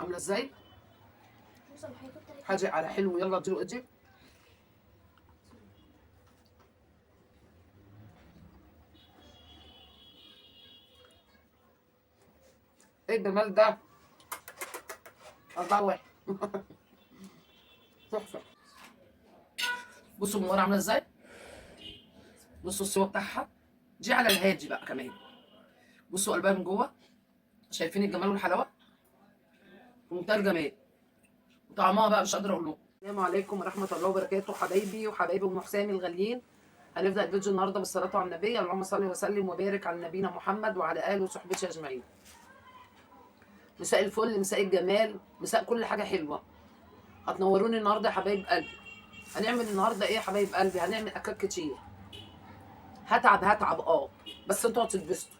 عامله ازاي؟ حاجه على حلو. يلا اديله ايدي. ايه الجمال ده؟ 4-1. تحفه. بصوا من ورا عامله ازاي؟ بصوا السوا بتاعها دي على الهادي بقى كمان. بصوا قلبها من جوه. شايفين الجمال والحلاوه؟ ومنتهى الجمال. وطعمها بقى مش قادره اقول لكم. السلام عليكم ورحمه الله وبركاته حبايبي وحبايبي ام حسام الغاليين. هنبدا الفيديو النهارده بالصلاه على النبي. اللهم صل وسلم وبارك على نبينا محمد وعلى اله وصحبه اجمعين. مساء الفل، مساء الجمال، مساء كل حاجه حلوه. هتنوروني النهارده يا حبايب قلبي. هنعمل النهارده ايه يا حبايب قلبي؟ هنعمل اكلات كتير. هتعب بس انتوا هتتبسطوا.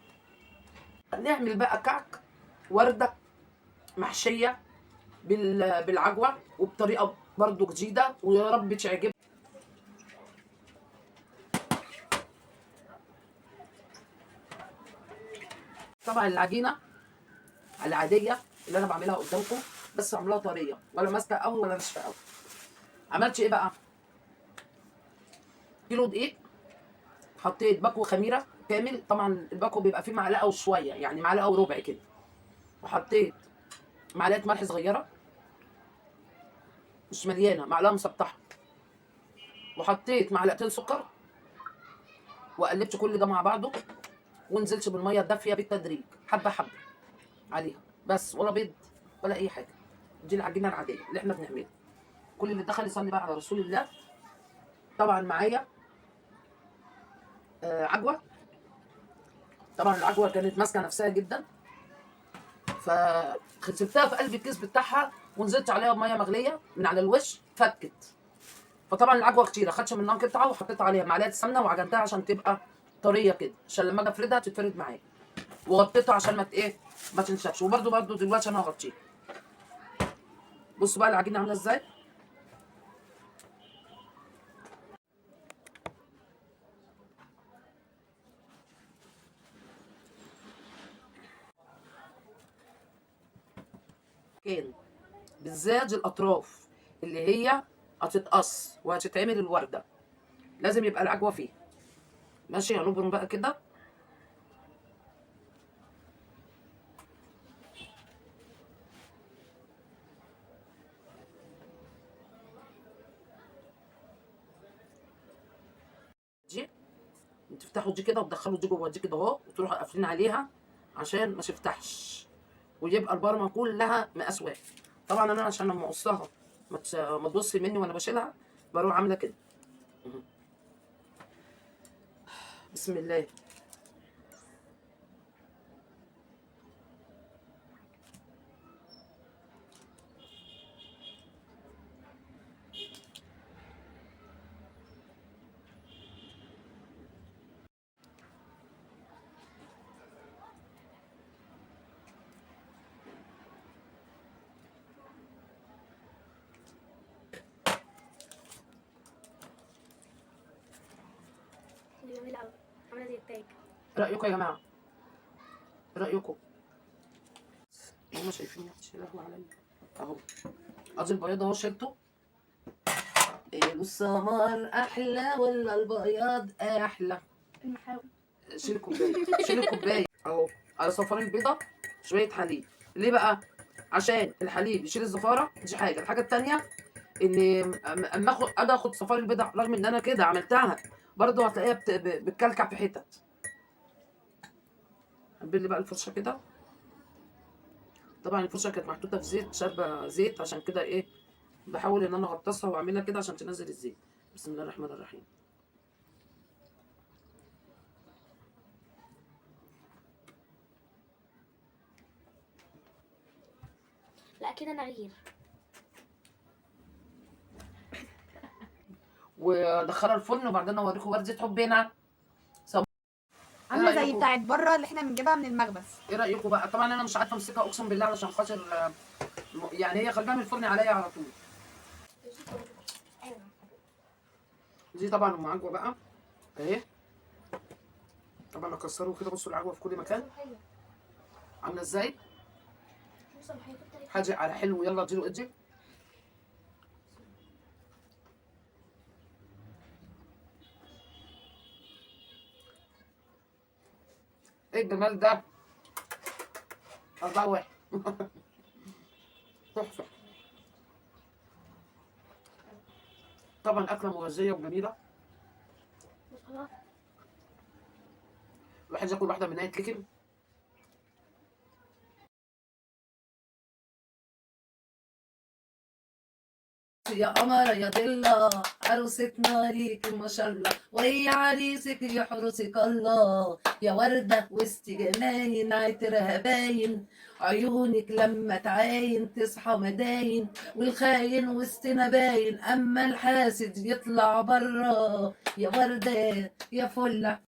هنعمل بقى كعك ورده محشيه بالعجوه وبطريقه برضو جديده ويا رب تعجبكم. طبعا العجينه العاديه اللي انا بعملها قدامكم بس بعملها طريه ولا ماسكه قوي ولا ناشفه قوي. عملت ايه بقى؟ كيلو دقيق، حطيت باكو خميره كامل. طبعا الباكو بيبقى فيه معلقه وشويه، يعني معلقه وربع كده. وحطيت معلقه ملح صغيره مش مليانه، معلقه مسطحه. وحطيت معلقتين سكر وقلبت كل ده مع بعضه. ونزلت بالميه الدافيه بالتدريج حبه حبه عليها بس، ولا بيض ولا اي حاجه. دي العجينه العاديه اللي احنا بنعملها. كل اللي دخل يصلي بقى على رسول الله. طبعا معايا عجوه. طبعا العجوه كانت ماسكه نفسها جدا، فسبتها في قلب الكيس بتاعها ونزلت عليها بميه مغليه من على الوش فكت. فطبعا العجوه كتيره، خدت منها قطعه وحطيت عليها معلقه سمنه وعجنتها عشان تبقى طريه كده، عشان لما اجي افردها تتفرد معايا. وغطيتها عشان ما تنشفش. وبرده دلوقتي انا هغطيها. بصوا بقى العجينه عامله ازاي. كان بالذات الاطراف اللي هي هتتقص وهتتعمل الورده لازم يبقى العجوه فيها. ماشي، هنبرم بقى كده. دي تفتحوا دي كده وتدخلوا دي جوه دي كده اهو، وتروحوا قافلين عليها عشان ما تفتحش، ويبقى البرمه كلها مقاس واحد. طبعا انا عشان لما اقصها ما تبص مني وانا بشيلها بروح عامله كده. بسم الله. دي جميلة أوي، عاملة زي التاج. ايه رايكم يا جماعه؟ ايه رايكم؟ هما شايفين يا لهوي عليا اهو. ادي البياض اهو شلته. إيه السمر احلى ولا البياض احلى؟ المحاوي. شيل الكوبايه، شيل الكوبايه اهو. على صفارين البيضه شويه حليب. ليه بقى؟ عشان الحليب يشيل الزفاره. دي حاجه. الحاجه التانيه ان اما اخد صفار البيضه، رغم ان انا كده عملتها برضه هتلاقيها بتكلكع في حتت. هنبل بقى الفرشه كده. طبعا الفرشه كانت محطوطه في زيت، شاربه زيت، عشان كده بحاول ان انا اغطسها واعملها كده عشان تنزل الزيت. بسم الله الرحمن الرحيم. لا كده أنا غير. وادخلها الفرن وبعدين اوريكم ورده حبنا. عامله زي بتاعت بره اللي احنا بنجيبها من المخبز. ايه رايكم بقى؟ طبعا انا مش عارفه امسكها اقسم بالله علشان خاطر يعني هي خارجه من الفرن عليا على طول. دي طبعا ام عجوه بقى اهي. طبعا اكسره كده. بصوا العجوه في كل مكان عامله ازاي. بصوا الحاجات التانية. حاجه على حلو، يلا اديله ايدي. ايه الجمال ده؟ 4-1. تحفه. طبعا اكله مغذيه وجميله. خلاص. الواحد ياكل واحده منها يتلكم. يا قمر يا ضلة عروستنا ليك ما شاء الله، وهي عريسك يحرسك الله. يا وردة وسط جناين عطرها باين، عيونك لما تعاين تصحى مداين، والخاين وسطنا باين اما الحاسد يطلع برا. يا وردة يا فلة.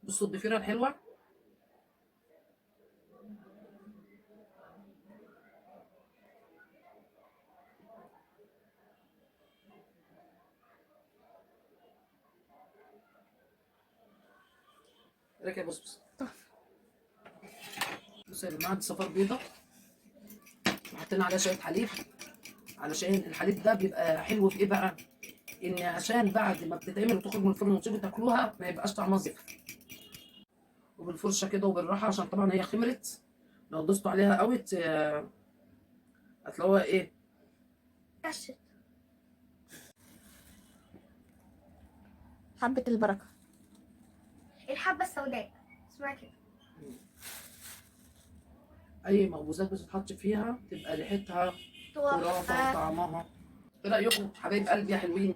بصوا الضفيره الحلوه. ركب بص. بص يا جماعه، دي صفار بيضه وحطينا عليها شويه حليب، علشان الحليب ده بيبقى حلو في ايه بقى؟ ان عشان بعد ما بتتعمل وتخرج من الفرن وتيجي تاكلوها ما يبقاش طعمها زفر. وبالفرشه كده وبالراحه، عشان طبعا هي خمرت. لو دوستوا عليها قوي هتلاقوها ايه؟ كشت. حبة البركة. الحبة السوداء اسمها كده. اي مخبوزات بتتحط فيها تبقى ريحتها خرافه وطعمها. ايه رايكم حبايب قلبي يا حلوين؟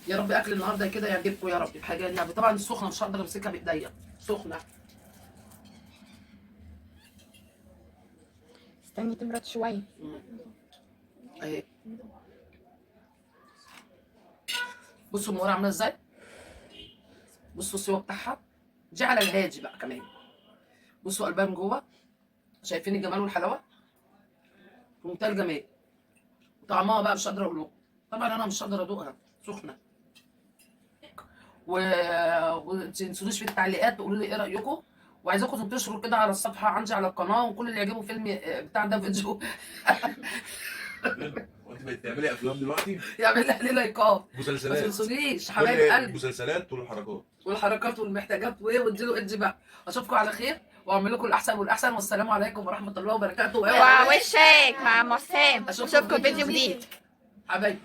يا رب اكل النهارده كده يعجبكم يا رب. الحاجه اللي طبعا سخنه مش هقدر امسكها بايديا، سخنه. استني تبرد شوية. اهي بصوا المورة عامله ازاي، بصوا السوا بتاعها. دي على الهادي بقى كمان. بصوا قلبها من جوه، شايفين الجمال والحلاوه في منتهى الجمال. طعمها بقى مش قادره اقول لكم، طبعا انا مش قادره ادوقها سخنه. وما تنسونيش في التعليقات تقولوا لي ايه رايكم، وعايزاكم تنتشروا كده على الصفحه عندي على القناه، وكل اللي يعجبه فيلم بتاع ده فيديو وانت بقيت تعملي افلام دلوقتي؟ يعمل لي لايكات. ما مسلسلات تنسونيش حبايب قلبي. مسلسلات طول الحركات. والحركات والمحتاجات وايه، واديله ادي بقى. اشوفكم على خير واعمل لكم الاحسن والاحسن، والسلام عليكم ورحمه الله وبركاته. ووشك مع ام حسام، أشوفكم اشوفكم فيديو فيديو جديد. حبايبي.